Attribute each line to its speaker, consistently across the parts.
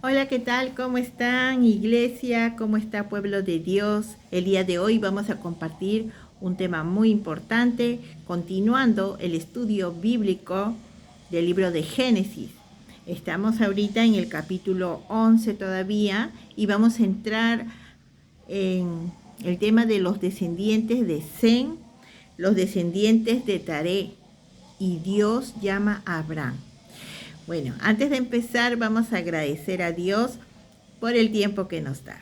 Speaker 1: Hola, ¿qué tal? ¿Cómo están, iglesia? ¿Cómo está, pueblo de Dios? El día de hoy vamos a compartir un tema muy importante, continuando el estudio bíblico del libro de Génesis. Estamos ahorita en el capítulo 11 todavía y vamos a entrar en el tema de los descendientes de Sem, los descendientes de Taré, y Dios llama a Abraham. Bueno, antes de empezar vamos a agradecer a Dios por el tiempo que nos da.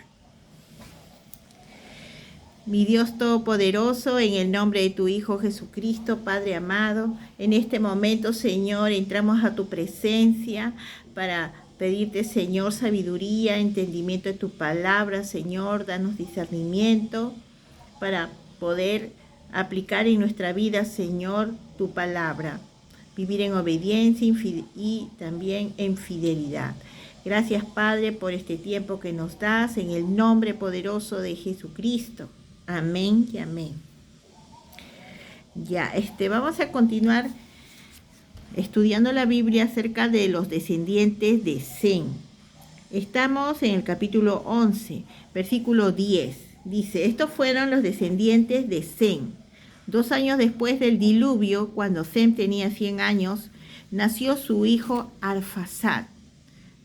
Speaker 1: Mi Dios Todopoderoso, en el nombre de tu Hijo Jesucristo, Padre amado, en este momento, Señor, entramos a tu presencia para pedirte, Señor, sabiduría, entendimiento de tu palabra, Señor, danos discernimiento para poder aplicar en nuestra vida, Señor, tu palabra. Vivir en obediencia y también en fidelidad. Gracias, Padre, por este tiempo que nos das, en el nombre poderoso de Jesucristo. Amén y amén. Ya, vamos a continuar estudiando la Biblia acerca de los descendientes de Sem. Estamos en el capítulo 11, versículo 10. Dice, estos fueron los descendientes de Sem. 2 años después del diluvio, cuando Sem tenía 100 años, nació su hijo Arfaxad.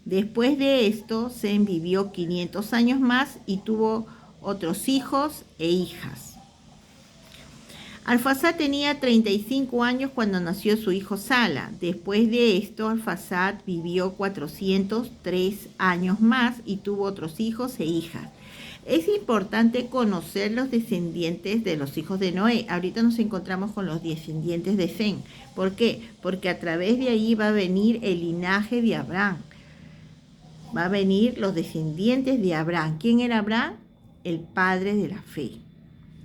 Speaker 1: Después de esto, Sem vivió 500 años más y tuvo otros hijos e hijas. Arfaxad tenía 35 años cuando nació su hijo Sala. Después de esto, Arfaxad vivió 403 años más y tuvo otros hijos e hijas. Es importante conocer los descendientes de los hijos de Noé. Ahorita nos encontramos con los descendientes de Sem. ¿Por qué? Porque a través de ahí va a venir el linaje de Abraham. Va a venir los descendientes de Abraham. ¿Quién era Abraham? El padre de la fe.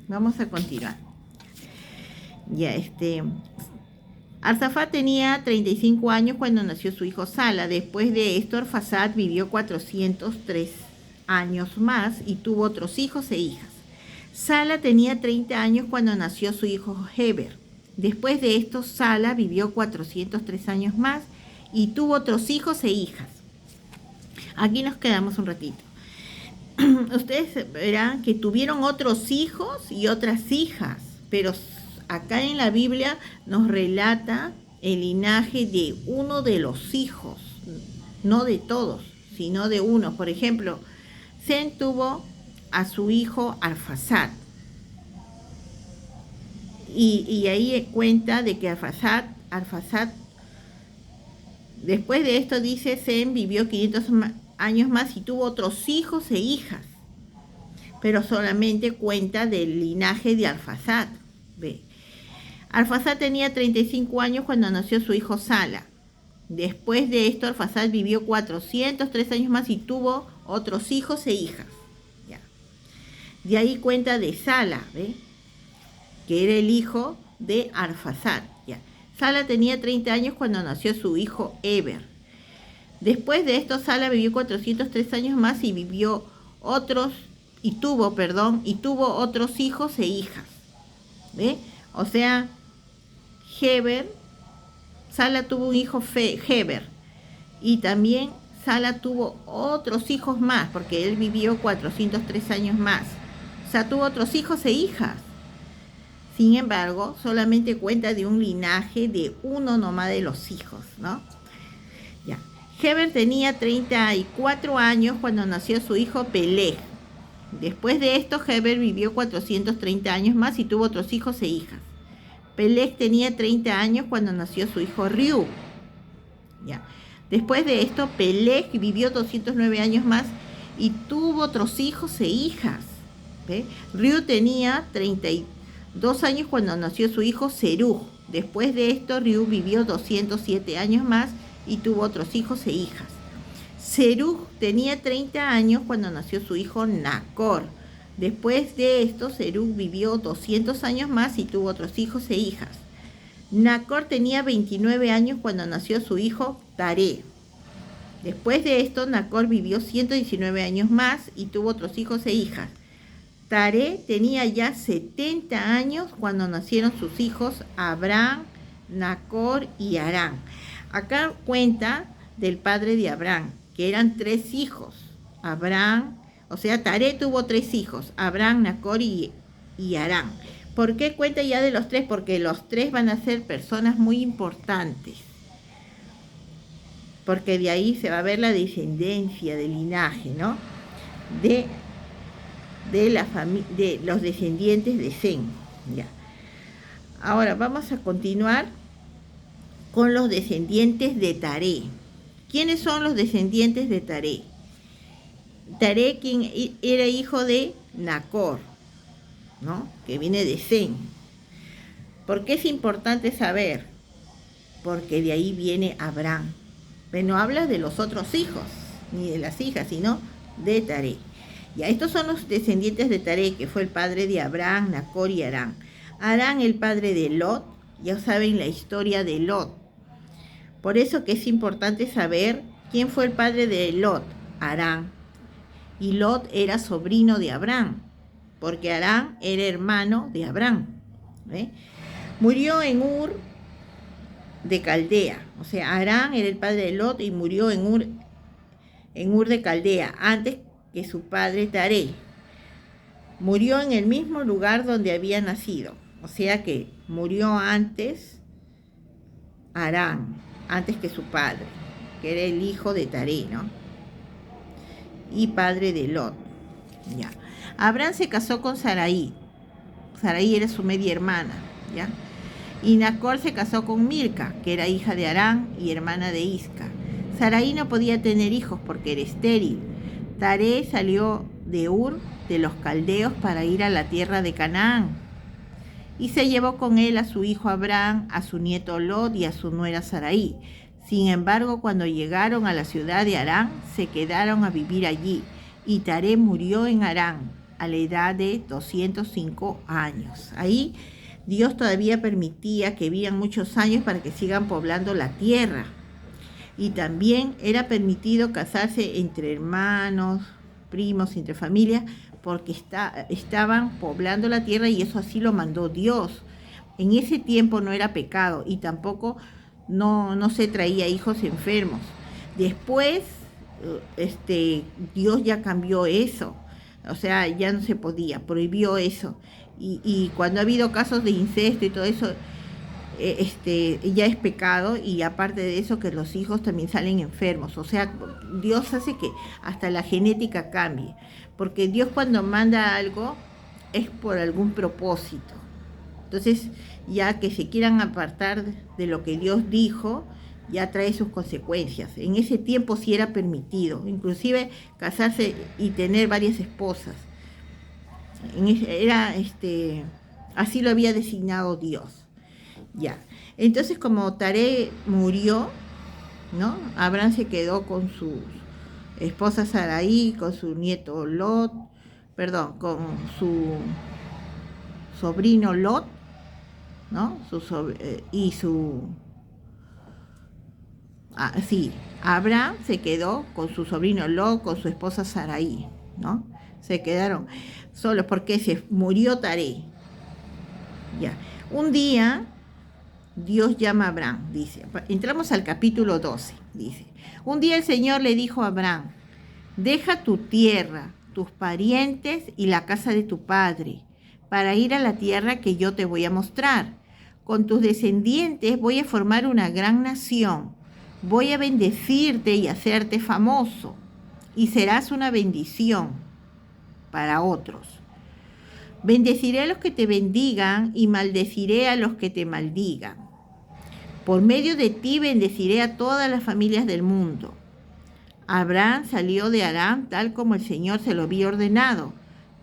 Speaker 1: Vamos a continuar. Arfaxad tenía 35 años cuando nació su hijo Sala. Después de esto, Arfaxad vivió 403 años más y tuvo otros hijos e hijas. Sala tenía 30 años cuando nació su hijo Heber. Después de esto, Sala vivió 403 años más y tuvo otros hijos e hijas. Aquí nos quedamos un ratito. Ustedes verán que tuvieron otros hijos y otras hijas, pero acá en la Biblia nos relata el linaje de uno de los hijos, no de todos, sino de uno. Por ejemplo, Sem tuvo a su hijo Arfaxad. Y ahí cuenta de que Arfaxad, después de esto dice, Sem vivió 500 años más y tuvo otros hijos e hijas. Pero solamente cuenta del linaje de Arfaxad. Ve. Arfaxad tenía 35 años cuando nació su hijo Sala. Después de esto, Arfaxad vivió 403 años más y tuvo otros hijos e hijas. Ya. De ahí cuenta de Sala, ¿ve? Que era el hijo de Arfaxad. Ya. Sala tenía 30 años cuando nació su hijo Heber. Después de esto, Sala vivió 403 años más y tuvo otros hijos e hijas. ¿Ve? O sea, Sala tuvo un hijo Heber, y también Sala tuvo otros hijos más, porque él vivió 403 años más. O sea, tuvo otros hijos e hijas. Sin embargo, solamente cuenta de un linaje de uno nomás de los hijos, ¿no? Ya. Heber tenía 34 años cuando nació su hijo Peleg. Después de esto, Heber vivió 430 años más y tuvo otros hijos e hijas. Peleg tenía 30 años cuando nació su hijo Riu. Ya. Después de esto, Peleg vivió 209 años más y tuvo otros hijos e hijas. ¿Ve? Riu tenía 32 años cuando nació su hijo Serug. Después de esto, Riu vivió 207 años más y tuvo otros hijos e hijas. Serug tenía 30 años cuando nació su hijo Nacor. Después de esto, Serug vivió 200 años más y tuvo otros hijos e hijas. Nacor tenía 29 años cuando nació su hijo Taré. Después de esto, Nacor vivió 119 años más y tuvo otros hijos e hijas. Taré tenía ya 70 años cuando nacieron sus hijos Abraham, Nacor y Harán. Acá cuenta del padre de Abraham, que eran 3 hijos. Abraham, o sea, Taré tuvo 3 hijos, Abraham, Nacor y Harán. ¿Por qué cuenta ya de los 3? Porque los 3 van a ser personas muy importantes. Porque de ahí se va a ver la descendencia del linaje, ¿no? De los descendientes de Sem. Ya. Ahora vamos a continuar con los descendientes de Taré. ¿Quiénes son los descendientes de Taré? Taré, quien era hijo de Nacor, ¿no? Que viene de Sem. ¿Por qué es importante saber? Porque de ahí viene Abraham. Pero no habla de los otros hijos, ni de las hijas, sino de Taré. Ya, estos son los descendientes de Taré, que fue el padre de Abraham, Nacor y Harán. Harán, el padre de Lot, ya saben la historia de Lot. Por eso que es importante saber quién fue el padre de Lot, Harán. Y Lot era sobrino de Abraham, porque Harán era hermano de Abraham. Murió en Ur de Caldea. O sea, Harán era el padre de Lot y murió en Ur de Caldea, antes que su padre Taré. Murió en el mismo lugar donde había nacido. O sea que murió antes Harán, antes que su padre, que era el hijo de Taré, ¿no? Y padre de Lot. Ya. Abraham se casó con Sarai. Sarai era su media hermana, ¿ya? Y Nacor se casó con Milca, que era hija de Harán y hermana de Isca. Sarai no podía tener hijos porque era estéril. Taré salió de Ur de los caldeos para ir a la tierra de Canaán. Y se llevó con él a su hijo Abraham, a su nieto Lot y a su nuera Sarai. Sin embargo, cuando llegaron a la ciudad de Harán, se quedaron a vivir allí. Y Taré murió en Harán a la edad de 205 años. Ahí Dios todavía permitía que vivan muchos años para que sigan poblando la tierra. Y también era permitido casarse entre hermanos, primos, entre familias, porque estaban poblando la tierra y eso así lo mandó Dios. En ese tiempo no era pecado y tampoco no se traía hijos enfermos. Después, Dios ya cambió eso. O sea, ya no se podía, prohibió eso. Y cuando ha habido casos de incesto y todo eso, ya es pecado, y aparte de eso que los hijos también salen enfermos. O sea, Dios hace que hasta la genética cambie, porque Dios cuando manda algo es por algún propósito. Entonces, ya que se quieran apartar de lo que Dios dijo, ya trae sus consecuencias. En ese tiempo sí era permitido, inclusive casarse y tener varias esposas. Así lo había designado Dios. Ya. Entonces, como Taré murió, ¿no? Abraham se quedó con su esposa Sarai, con su nieto Lot, con su sobrino Lot, ¿no? Abraham se quedó con su sobrino Lot, con su esposa Sarai, ¿no? Se quedaron solos porque se murió Taré. Ya. Un día Dios llama a Abraham, dice, entramos al capítulo 12, dice, un día el Señor le dijo a Abraham, deja tu tierra, tus parientes y la casa de tu padre, para ir a la tierra que yo te voy a mostrar. Con tus descendientes voy a formar una gran nación, voy a bendecirte y hacerte famoso, y serás una bendición para otros. Bendeciré a los que te bendigan y maldeciré a los que te maldigan. Por medio de ti bendeciré a todas las familias del mundo. Abraham salió de Harán tal como el Señor se lo había ordenado.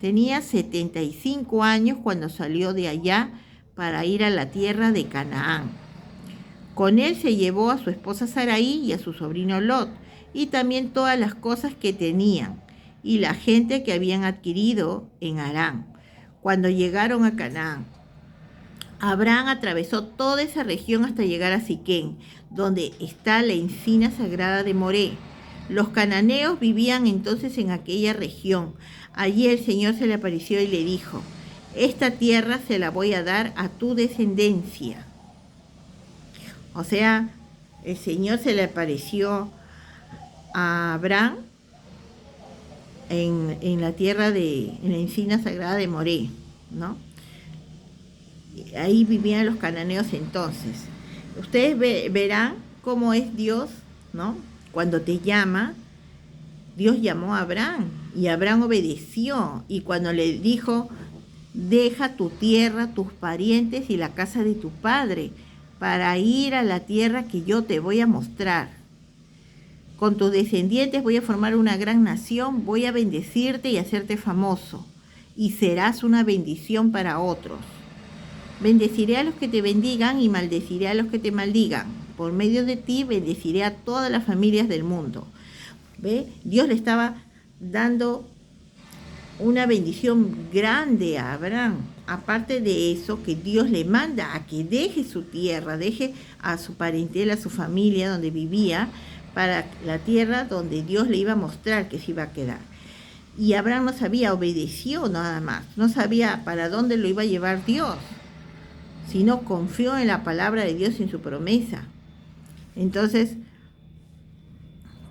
Speaker 1: Tenía 75 años cuando salió de allá para ir a la tierra de Canaán. Con él se llevó a su esposa Sarai y a su sobrino Lot, y también todas las cosas que tenían, y la gente que habían adquirido en Harán. Cuando llegaron a Canaán, Abraham atravesó toda esa región hasta llegar a Siquén, donde está la encina sagrada de Moré. Los cananeos vivían entonces en aquella región. Allí el Señor se le apareció y le dijo, esta tierra se la voy a dar a tu descendencia. O sea, el Señor se le apareció a Abraham en la tierra en la encina sagrada de Moré, ¿no? Ahí vivían los cananeos entonces. Ustedes verán cómo es Dios, ¿no? Cuando te llama, Dios llamó a Abraham y Abraham obedeció. Y cuando le dijo, deja tu tierra, tus parientes y la casa de tu padre para ir a la tierra que yo te voy a mostrar. Con tus descendientes voy a formar una gran nación, voy a bendecirte y hacerte famoso, y serás una bendición para otros. Bendeciré a los que te bendigan y maldeciré a los que te maldigan. Por medio de ti bendeciré a todas las familias del mundo. ¿Ve? Dios le estaba dando una bendición grande a Abraham. Aparte de eso, que Dios le manda a que deje su tierra, deje a su parentela, a su familia donde vivía, para la tierra donde Dios le iba a mostrar que se iba a quedar. Y Abraham no sabía, obedeció nada más, no sabía para dónde lo iba a llevar Dios, sino confió en la palabra de Dios y en su promesa. Entonces,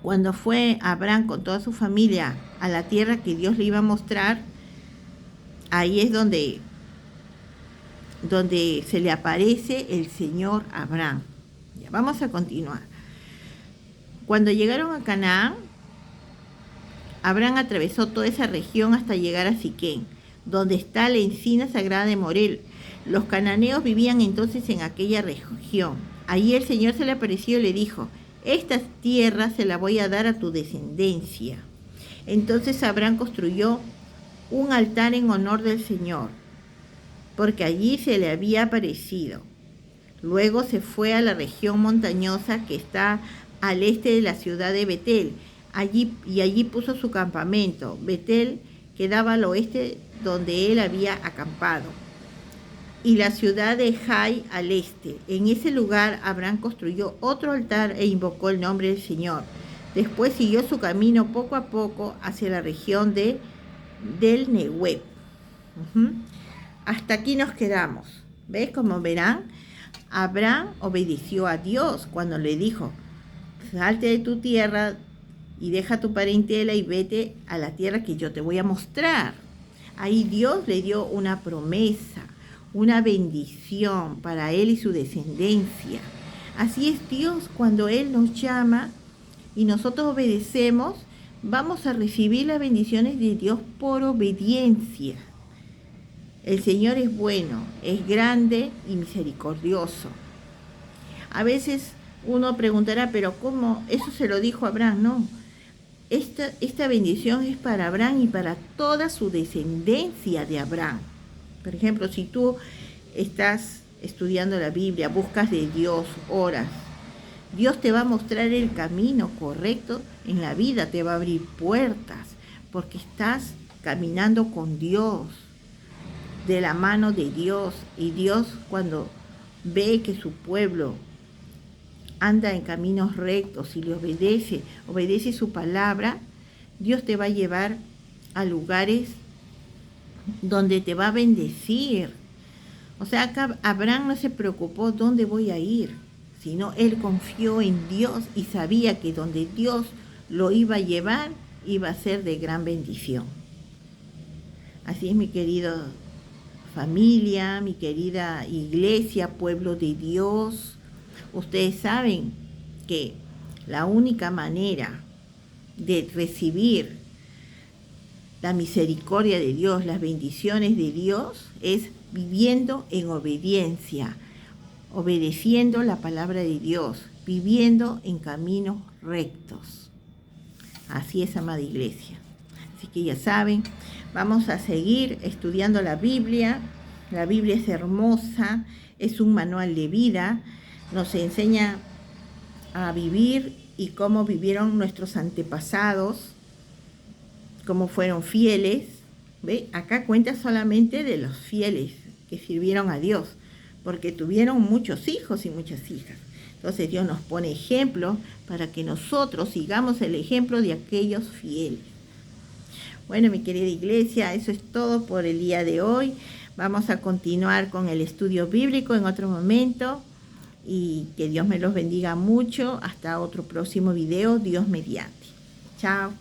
Speaker 1: cuando fue Abraham con toda su familia a la tierra que Dios le iba a mostrar, ahí es donde se le aparece el Señor a Abraham. Ya, vamos a continuar. Cuando llegaron a Canaán, Abraham atravesó toda esa región hasta llegar a Siquén, donde está la encina sagrada de Moré. Los cananeos vivían entonces en aquella región. Allí el Señor se le apareció y le dijo, esta tierra se la voy a dar a tu descendencia. Entonces Abraham construyó un altar en honor del Señor, porque allí se le había aparecido. Luego se fue a la región montañosa que está al este de la ciudad de Betel, allí puso su campamento. Betel quedaba al oeste donde él había acampado, y la ciudad de Jai al este. En ese lugar Abraham construyó otro altar e invocó el nombre del Señor. Después siguió su camino poco a poco hacia la región del Neguev. Hasta aquí nos quedamos. ¿Ves? Como verán, Abraham obedeció a Dios cuando le dijo, salte de tu tierra y deja tu parentela y vete a la tierra que yo te voy a mostrar. Ahí Dios le dio una promesa, una bendición para él y su descendencia. Así es Dios, cuando Él nos llama y nosotros obedecemos, vamos a recibir las bendiciones de Dios por obediencia. El Señor es bueno, es grande y misericordioso. A veces uno preguntará, pero ¿cómo? Eso se lo dijo Abraham. No, esta bendición es para Abraham y para toda su descendencia de Abraham. Por ejemplo, si tú estás estudiando la Biblia, buscas de Dios, oras, Dios te va a mostrar el camino correcto en la vida, te va a abrir puertas, porque estás caminando con Dios, de la mano de Dios. Y Dios, cuando ve que su pueblo anda en caminos rectos y le obedece su palabra, Dios te va a llevar a lugares donde te va a bendecir. O sea, acá Abraham no se preocupó dónde voy a ir, sino él confió en Dios y sabía que donde Dios lo iba a llevar iba a ser de gran bendición. Así es, mi querida familia, mi querida iglesia, pueblo de Dios. Ustedes saben que la única manera de recibir la misericordia de Dios, las bendiciones de Dios, es viviendo en obediencia, obedeciendo la palabra de Dios, viviendo en caminos rectos. Así es, amada iglesia. Así que ya saben, vamos a seguir estudiando la Biblia. La Biblia es hermosa, es un manual de vida, nos enseña a vivir y cómo vivieron nuestros antepasados, cómo fueron fieles. ¿Ve? Acá cuenta solamente de los fieles que sirvieron a Dios, porque tuvieron muchos hijos y muchas hijas. Entonces Dios nos pone ejemplos para que nosotros sigamos el ejemplo de aquellos fieles. Bueno, mi querida iglesia, eso es todo por el día de hoy. Vamos a continuar con el estudio bíblico en otro momento. y que Dios me los bendiga mucho. Hasta otro próximo video, Dios mediante. Chao.